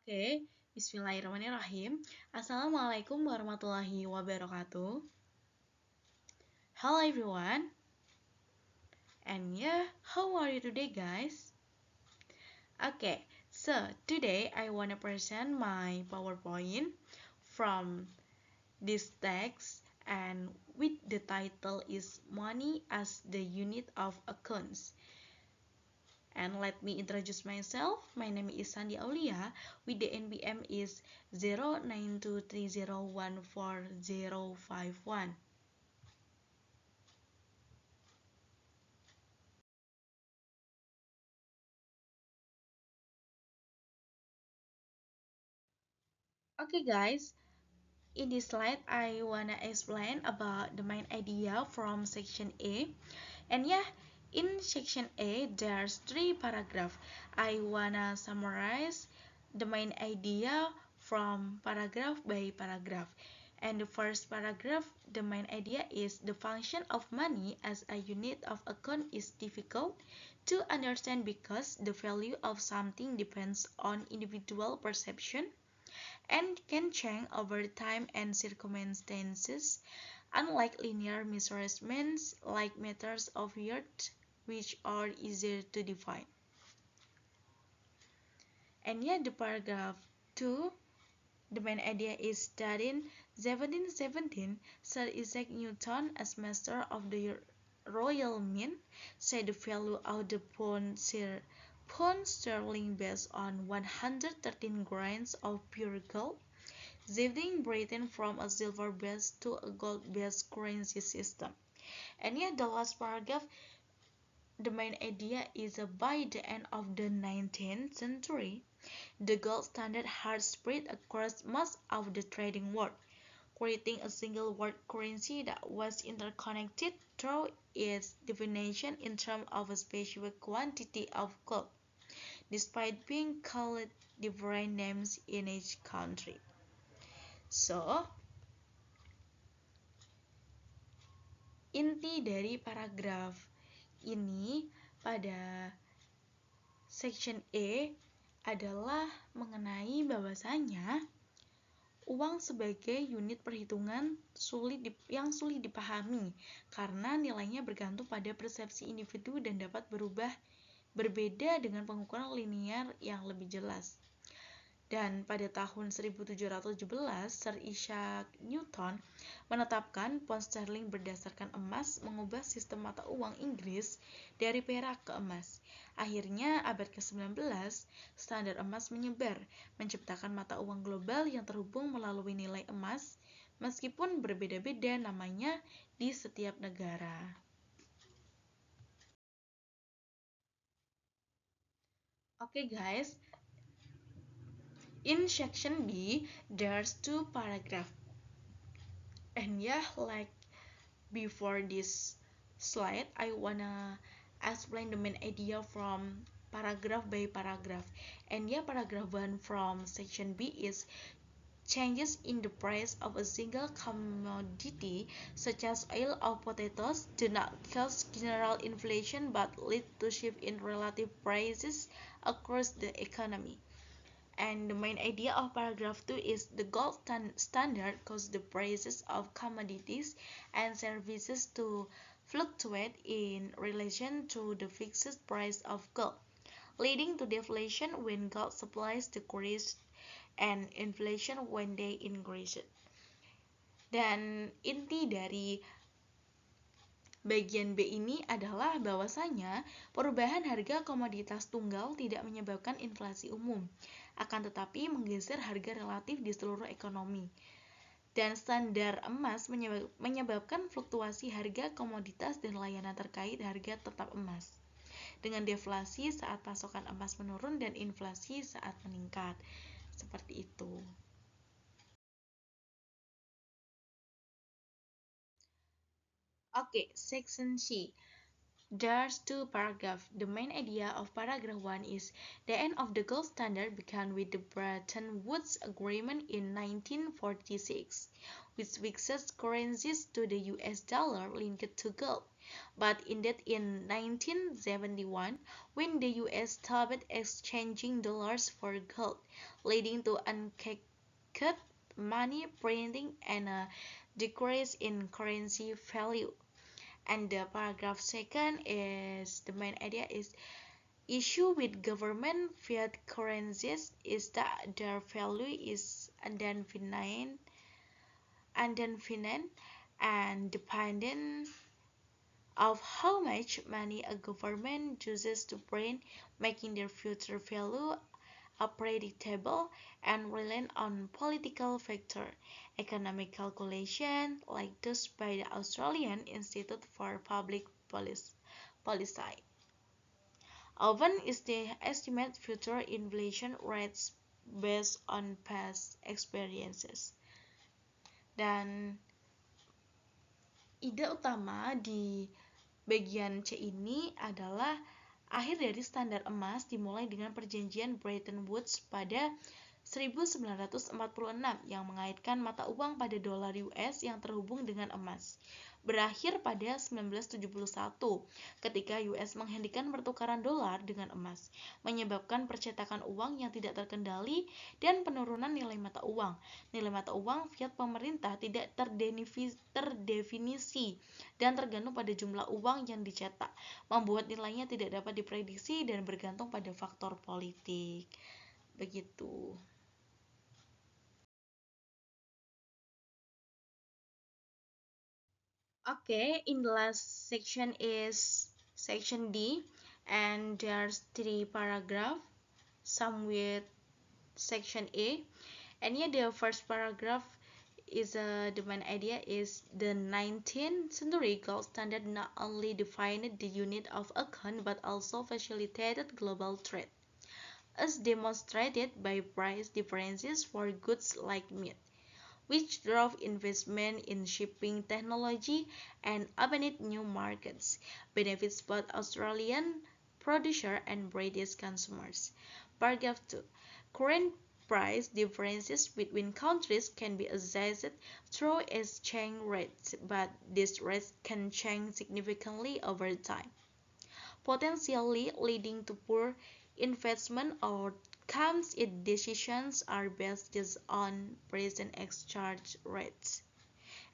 Oke, Bismillahirrahmanirrahim. Assalamualaikum warahmatullahi wabarakatuh. Hello everyone, and how are you today, guys? Okay, so today I wanna present my PowerPoint from this text, and with the title is Money as the Unit of Accounts. And let me introduce myself. My name is Sandi Aulia, with the NBM is 0923014051. Okay guys, in this slide I wanna explain about the main idea from section A. And in section A there's 3 paragraphs. I wanna summarize the main idea from paragraph by paragraph. And the first paragraph, the main idea is the function of money as a unit of account is difficult to understand because the value of something depends on individual perception and can change over time and circumstances, unlike linear measurements like meters of yards, which are easier to define. And the paragraph 2, the main idea is that in 1717, Sir Isaac Newton, as master of the Royal Mint, said the value of the pound sterling based on 113 grains of pure gold, shifting Britain from a silver-based to a gold-based currency system. And the last paragraph, the main idea is by the end of the 19th century, the gold standard had spread across most of the trading world, creating a single world currency that was interconnected through its definition in terms of a specific quantity of gold, despite being called different names in each country. So, inti dari paragraf ini pada section E adalah mengenai bahwasanya uang sebagai unit perhitungan yang sulit dipahami karena nilainya bergantung pada persepsi individu dan dapat berbeda dengan pengukuran linear yang lebih jelas. Dan pada tahun 1717, Sir Isaac Newton menetapkan pound sterling berdasarkan emas mengubah sistem mata uang Inggris dari perak ke emas. Akhirnya, abad ke-19, standar emas menyebar, menciptakan mata uang global yang terhubung melalui nilai emas, meskipun berbeda-beda namanya di setiap negara. Oke guys, in section B, there's 2 paragraphs. And like before this slide, I wanna explain the main idea from paragraph by paragraph. And paragraph 1 from section B is changes in the price of a single commodity, such as oil or potatoes, do not cause general inflation but lead to shift in relative prices across the economy. And the main idea of paragraph 2 is the gold standard causes the prices of commodities and services to fluctuate in relation to the fixed price of gold, leading to deflation when gold supplies decrease and inflation when they increase. Dan inti dari bagian B ini adalah bahwasanya perubahan harga komoditas tunggal tidak menyebabkan inflasi umum, akan tetapi menggeser harga relatif di seluruh ekonomi. Dan standar emas menyebabkan fluktuasi harga komoditas dan layanan terkait harga tetap emas, dengan deflasi saat pasokan emas menurun dan inflasi saat meningkat. Seperti itu. Okay, section C. There's 2 paragraphs. The main idea of paragraph 1 is the end of the gold standard began with the Bretton Woods Agreement in 1946, which fixed currencies to the US dollar linked to gold. But indeed in 1971, when the US stopped exchanging dollars for gold, leading to uncapped money printing and a decrease in currency value. And the paragraph second is the main idea is issue with government fiat currencies is that their value is indefinite and dependent of how much money a government chooses to print, making their future value unpredictable and reliant on political factors, economic calculation like those by the Australian Institute for Public Policy. Often is the estimate future inflation rates based on past experiences. Dan ide utama di bagian C ini adalah akhir dari standar emas dimulai dengan perjanjian Bretton Woods pada 1946 yang mengaitkan mata uang pada dolar US yang terhubung dengan emas. Berakhir pada 1971 ketika US menghentikan pertukaran dolar dengan emas, menyebabkan percetakan uang yang tidak terkendali dan penurunan nilai mata uang. Nilai mata uang fiat pemerintah tidak terdefinisi dan tergantung pada jumlah uang yang dicetak, membuat nilainya tidak dapat diprediksi dan bergantung pada faktor politik. Begitu. Okay, in the last section is section D, and there's 3 paragraphs, some with section A. And yeah, the first paragraph is the main idea is the 19th century gold standard not only defined the unit of account but also facilitated global trade, as demonstrated by price differences for goods like meat, which drove investment in shipping technology and opened new markets, benefits both Australian producers and British consumers. Paragraph 2. Current price differences between countries can be adjusted through exchange rates, but these rates can change significantly over time, potentially leading to poor investment outcomes if decisions are based just on present exchange rates.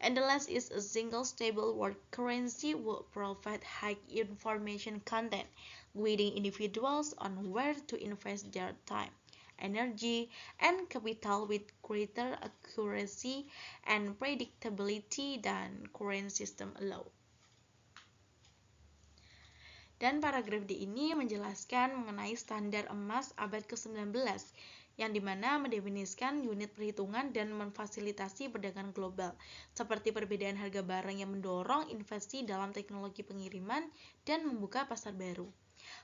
And the last is a single stable world currency will provide high information content, guiding individuals on where to invest their time, energy, and capital with greater accuracy and predictability than current system allow. Dan paragraf D ini menjelaskan mengenai standar emas abad ke-19 yang dimana mendefinisikan unit perhitungan dan memfasilitasi perdagangan global, seperti perbedaan harga barang yang mendorong investasi dalam teknologi pengiriman dan membuka pasar baru.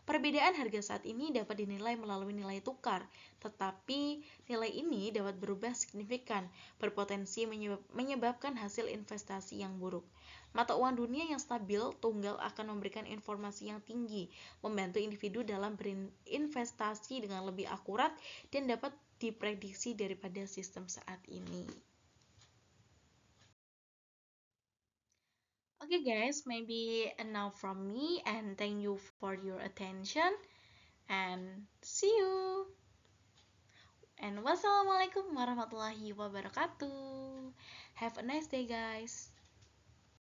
Perbedaan harga saat ini dapat dinilai melalui nilai tukar, tetapi nilai ini dapat berubah signifikan, berpotensi menyebabkan hasil investasi yang buruk. Mata uang dunia yang stabil tunggal akan memberikan informasi yang tinggi, membantu individu dalam berinvestasi dengan lebih akurat dan dapat diprediksi daripada sistem saat ini. Okay guys, maybe enough from me and thank you for your attention and see you. And wassalamualaikum warahmatullahi wabarakatuh. Have a nice day guys.